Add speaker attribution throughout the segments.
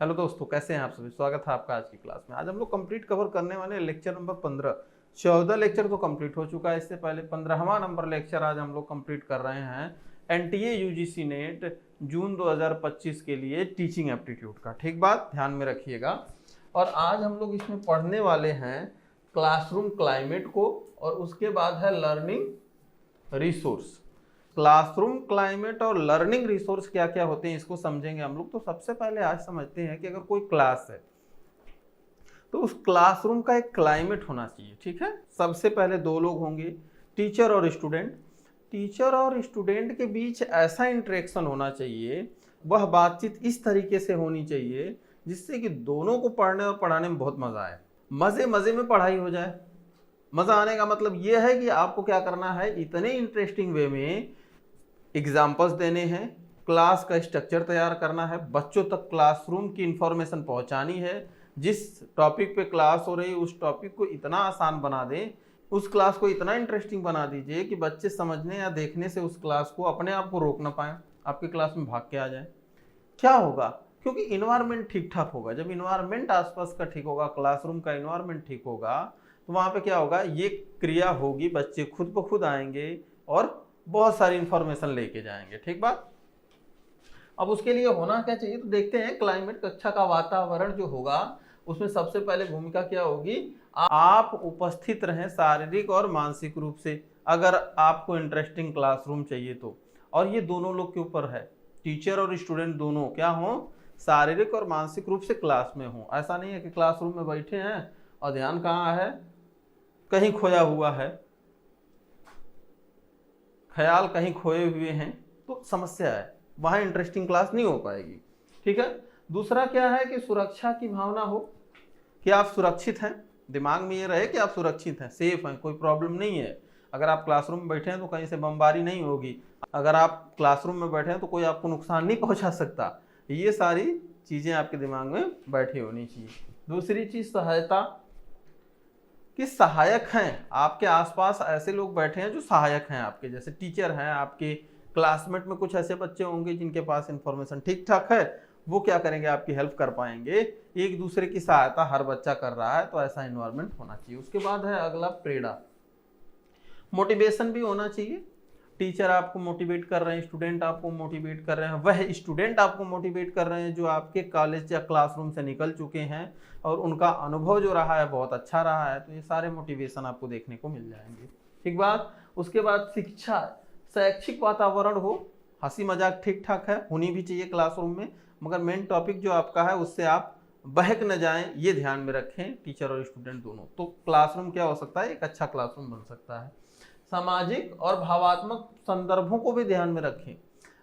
Speaker 1: Hello दोस्तों, कैसे हैं आप सभी। स्वागत है आपका आज की क्लास में। आज हम लोग कंप्लीट कवर करने वाले लेक्चर नंबर 15। 14 लेक्चर तो कंप्लीट हो चुका है, इससे पहले 15वां नंबर लेक्चर आज हम लोग कंप्लीट कर रहे हैं एनटीए यूजीसी नेट जून 2025 के लिए टीचिंग एप्टीट्यूड का। ठीक बात ध्यान में रखिएगा। और आज हम लोग इसमें पढ़ने वाले हैं क्लासरूम क्लाइमेट को, और उसके बाद है लर्निंग रिसोर्स। क्लासरूम क्लाइमेट और लर्निंग रिसोर्स क्या क्या होते हैं इसको समझेंगे हम लोग। तो सबसे पहले आज समझते हैं कि अगर कोई क्लास है तो उस क्लासरूम का एक क्लाइमेट होना चाहिए। ठीक है, सबसे पहले दो लोग होंगे, टीचर और स्टूडेंट। टीचर और स्टूडेंट के बीच ऐसा इंटरेक्शन होना चाहिए, वह बातचीत इस तरीके से होनी चाहिए जिससे कि दोनों को पढ़ने और पढ़ाने में बहुत मजा आए, मजे मजे में पढ़ाई हो जाए। मजा आने का मतलब यह है कि आपको क्या करना है, इतने इंटरेस्टिंग वे में एग्जाम्पल्स देने हैं, क्लास का स्ट्रक्चर तैयार करना है, बच्चों तक क्लासरूम की इंफॉर्मेशन पहुंचानी है। जिस टॉपिक पे क्लास हो रही है उस टॉपिक को इतना आसान बना दें, उस क्लास को इतना इंटरेस्टिंग बना दीजिए कि बच्चे समझने या देखने से उस क्लास को अपने आप को रोक ना पाए, आपकी क्लास में भाग के आ जाए। क्या होगा, क्योंकि इन्वायरमेंट ठीक ठाक होगा। जब इन्वायरमेंट आसपास का ठीक होगा, क्लासरूम का इन्वायरमेंट ठीक होगा, तो वहाँ पे क्या होगा, ये क्रिया होगी, बच्चे खुद ब खुद आएंगे और बहुत सारी इंफॉर्मेशन लेके जाएंगे। ठीक बात। अब उसके लिए होना क्या चाहिए, तो देखते हैं क्लाइमेट, कक्षा का वातावरण जो होगा उसमें सबसे पहले भूमिका क्या होगी, आप उपस्थित रहें शारीरिक और मानसिक रूप से, अगर आपको इंटरेस्टिंग क्लासरूम चाहिए तो। और ये दोनों लोग के ऊपर है, टीचर और स्टूडेंट दोनों क्या हो, शारीरिक और मानसिक रूप से क्लास में हो। ऐसा नहीं है कि क्लासरूम में बैठे हैं और ध्यान कहाँ है, कहीं खोया हुआ है, ख्याल कहीं खोए हुए हैं, तो समस्या है, वहां इंटरेस्टिंग क्लास नहीं हो पाएगी। ठीक है। दूसरा क्या है कि सुरक्षा की भावना हो, कि आप सुरक्षित हैं, दिमाग में ये रहे कि आप सुरक्षित हैं, सेफ हैं, कोई प्रॉब्लम नहीं है। अगर आप क्लासरूम में बैठे हैं तो कहीं से बमबारी नहीं होगी, अगर आप क्लासरूम में बैठे हैं तो कोई आपको नुकसान नहीं पहुंचा सकता। ये सारी चीजें आपके दिमाग में बैठी होनी चाहिए। दूसरी चीज सहायता, कि सहायक हैं, आपके आसपास ऐसे लोग बैठे हैं जो सहायक हैं आपके, जैसे टीचर हैं, आपके क्लासमेट में कुछ ऐसे बच्चे होंगे जिनके पास इंफॉर्मेशन ठीक ठाक है, वो क्या करेंगे, आपकी हेल्प कर पाएंगे। एक दूसरे की सहायता हर बच्चा कर रहा है, तो ऐसा इन्वायरमेंट होना चाहिए। उसके बाद है अगला प्रेरणा, मोटिवेशन भी होना चाहिए। टीचर आपको मोटिवेट कर रहे हैं, स्टूडेंट आपको मोटिवेट कर रहे हैं, वह स्टूडेंट आपको मोटिवेट कर रहे हैं जो आपके कॉलेज या क्लासरूम से निकल चुके हैं और उनका अनुभव जो रहा है बहुत अच्छा रहा है, तो ये सारे मोटिवेशन आपको देखने को मिल जाएंगे। ठीक बात। उसके बाद शिक्षा, शैक्षिक वातावरण हो, हंसी मजाक ठीक ठाक है, होनी भी चाहिए क्लासरूम में, मगर मेन टॉपिक जो आपका है उससे आप बहक न जाएं, ये ध्यान में रखें, टीचर और स्टूडेंट दोनों। तो क्लासरूम क्या हो सकता है, एक अच्छा क्लासरूम बन सकता है। सामाजिक और भावात्मक संदर्भों को भी ध्यान में रखें।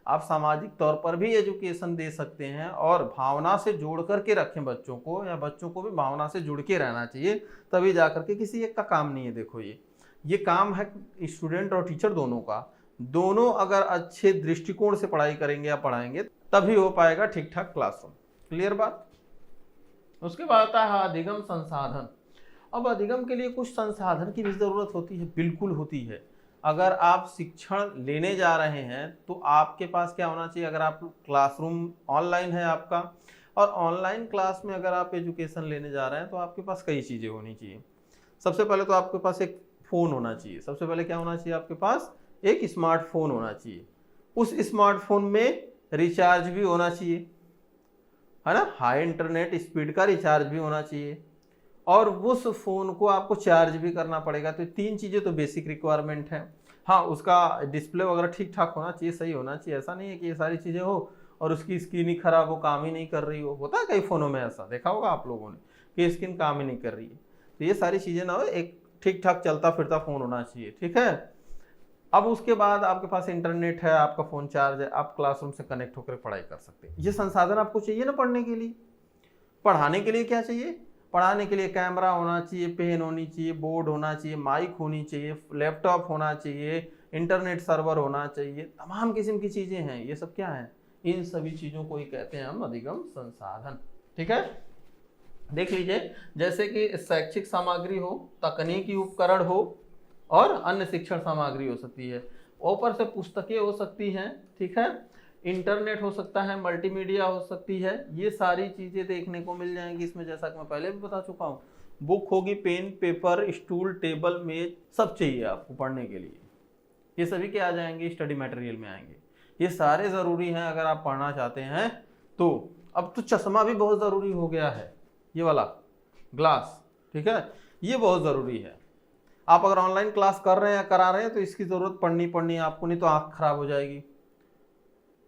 Speaker 1: आप सामाजिक तौर पर भी एजुकेशन दे सकते हैं और भावना से जोड़ करके रखें बच्चों को, या बच्चों को भी भावना से जुड़ के रहना चाहिए, तभी जाकर के, किसी एक का काम नहीं है। देखो ये काम है स्टूडेंट और टीचर दोनों का। दोनों अगर अच्छे दृष्टिकोण से पढ़ाई करेंगे या पढ़ाएंगे तभी हो पाएगा ठीक ठाक क्लासरूम। क्लियर बात। उसके बाद आता है अधिगम संसाधन। अब अधिगम के लिए कुछ संसाधन की भी जरूरत होती है, बिल्कुल होती है। अगर आप शिक्षण लेने जा रहे हैं तो आपके पास क्या होना चाहिए, अगर आप क्लासरूम ऑनलाइन है आपका, और ऑनलाइन क्लास में अगर आप एजुकेशन लेने जा रहे हैं तो आपके पास कई चीज़ें होनी चाहिए। सबसे पहले तो आपके पास एक फ़ोन होना चाहिए। सबसे पहले क्या होना चाहिए, आपके पास एक स्मार्टफोन होना चाहिए। उस स्मार्टफोन में रिचार्ज भी होना चाहिए, है ना, हाई इंटरनेट स्पीड का रिचार्ज भी होना चाहिए, और उस फोन को आपको चार्ज भी करना पड़ेगा। तो तीन चीजें तो बेसिक रिक्वायरमेंट है। हाँ, उसका डिस्प्ले वगैरह ठीक ठाक होना चाहिए, सही होना चाहिए। ऐसा नहीं है कि ये सारी चीजें हो और उसकी स्क्रीन ही खराब हो, काम ही नहीं कर रही हो। होता है कई फोनों में, ऐसा देखा होगा आप लोगों ने कि स्क्रीन काम ही नहीं कर रही है। तो ये सारी चीजें ना हो, एक ठीक ठाक चलता फिरता फोन होना चाहिए। ठीक है। अब उसके बाद आपके पास इंटरनेट है, आपका फोन चार्ज है, आप क्लासरूम से कनेक्ट होकर पढ़ाई कर सकते हैं। ये संसाधन आपको चाहिए ना पढ़ने के लिए। पढ़ाने के लिए क्या चाहिए, पढ़ाने के लिए कैमरा होना चाहिए, पेन होनी चाहिए, बोर्ड होना चाहिए, माइक होनी चाहिए, लैपटॉप होना चाहिए, इंटरनेट सर्वर होना चाहिए, तमाम किस्म की चीज़ें हैं। ये सब क्या है, इन सभी चीज़ों को ही कहते हैं हम अधिगम संसाधन। ठीक है। देख लीजिए, जैसे कि शैक्षिक सामग्री हो, तकनीकी उपकरण हो, और अन्य शिक्षण सामग्री हो सकती है। ऊपर से पुस्तकें हो सकती हैं। ठीक है। इंटरनेट हो सकता है, मल्टीमीडिया हो सकती है, ये सारी चीज़ें देखने को मिल जाएंगी इसमें। जैसा कि मैं पहले भी बता चुका हूँ, बुक होगी, पेन, पेपर, स्टूल, टेबल, मेज, सब चाहिए आपको पढ़ने के लिए। ये सभी क्या आ जाएंगे, स्टडी मटेरियल में आएंगे। ये सारे ज़रूरी हैं अगर आप पढ़ना चाहते हैं तो। अब तो चश्मा भी बहुत ज़रूरी हो गया है, ये वाला ग्लास, ठीक है, ये बहुत ज़रूरी है। आप अगर ऑनलाइन क्लास कर रहे हैं या करा रहे हैं तो इसकी ज़रूरत पड़नी है आपको, नहीं तो आँख खराब हो जाएगी।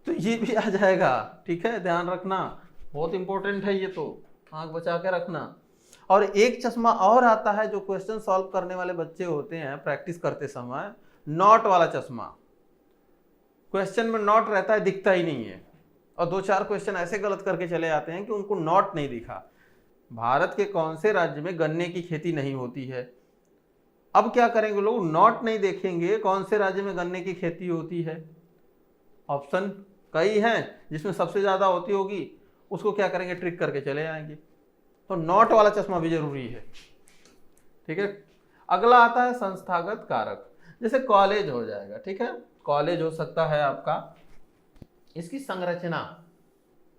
Speaker 1: तो ये भी आ जाएगा, ठीक है, ध्यान रखना, बहुत इंपॉर्टेंट है ये, तो आँख बचा के रखना। और एक चश्मा और आता है जो क्वेश्चन सॉल्व करने वाले बच्चे होते हैं प्रैक्टिस करते समय, नॉट वाला चश्मा। क्वेश्चन में नॉट रहता है, दिखता ही नहीं है, और 2-4 क्वेश्चन ऐसे गलत करके चले आते हैं कि उनको नॉट नहीं दिखा। भारत के कौन से राज्य में गन्ने की खेती नहीं होती है? अब क्या करेंगे लोग, नॉट नहीं देखेंगे, कौन से राज्य में गन्ने की खेती होती है, ऑप्शन कई हैं जिसमें सबसे ज़्यादा होती होगी, उसको क्या करेंगे, ट्रिक करके चले आएंगे। तो नॉट वाला चश्मा भी जरूरी है, ठीक है। अगला आता है संस्थागत कारक, जैसे कॉलेज हो जाएगा, ठीक है, कॉलेज हो सकता है आपका, इसकी संरचना,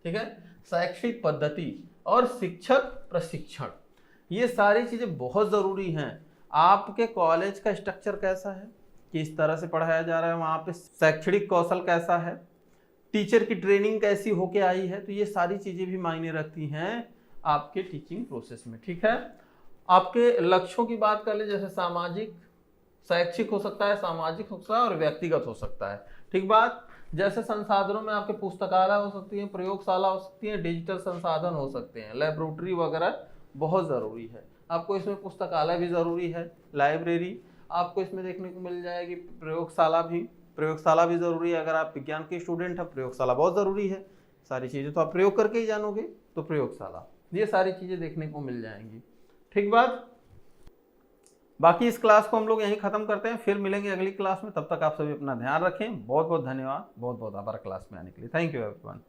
Speaker 1: ठीक है, शैक्षिक पद्धति और शिक्षक प्रशिक्षण, ये सारी चीज़ें बहुत ज़रूरी हैं। आपके कॉलेज का स्ट्रक्चर कैसा है, किस तरह से पढ़ाया जा रहा है, वहाँ पे शैक्षणिक कौशल कैसा है, टीचर की ट्रेनिंग कैसी होके आई है, तो ये सारी चीज़ें भी मायने रखती हैं आपके टीचिंग प्रोसेस में, ठीक है। आपके लक्ष्यों की बात कर ले, जैसे सामाजिक, शैक्षिक हो सकता है, सामाजिक हो सकता है और व्यक्तिगत हो सकता है, ठीक बात। जैसे संसाधनों में आपके पुस्तकालय हो सकती है, प्रयोगशाला हो सकती है, डिजिटल संसाधन हो सकते हैं, लेबोरेटरी वगैरह बहुत ज़रूरी है आपको। इसमें पुस्तकालय भी ज़रूरी है, लाइब्रेरी आपको इसमें देखने को मिल जाएगी, प्रयोगशाला भी ज़रूरी है। अगर आप विज्ञान के स्टूडेंट हैं, प्रयोगशाला बहुत ज़रूरी है। सारी चीज़ें तो आप प्रयोग करके ही जानोगे, तो प्रयोगशाला, ये सारी चीज़ें देखने को मिल जाएंगी, ठीक बात। बाकी इस क्लास को हम लोग यहीं ख़त्म करते हैं, फिर मिलेंगे अगली क्लास में। तब तक आप सभी अपना ध्यान रखें। बहुत बहुत धन्यवाद, बहुत बहुत आभार क्लास में आने के लिए। Thank you everyone.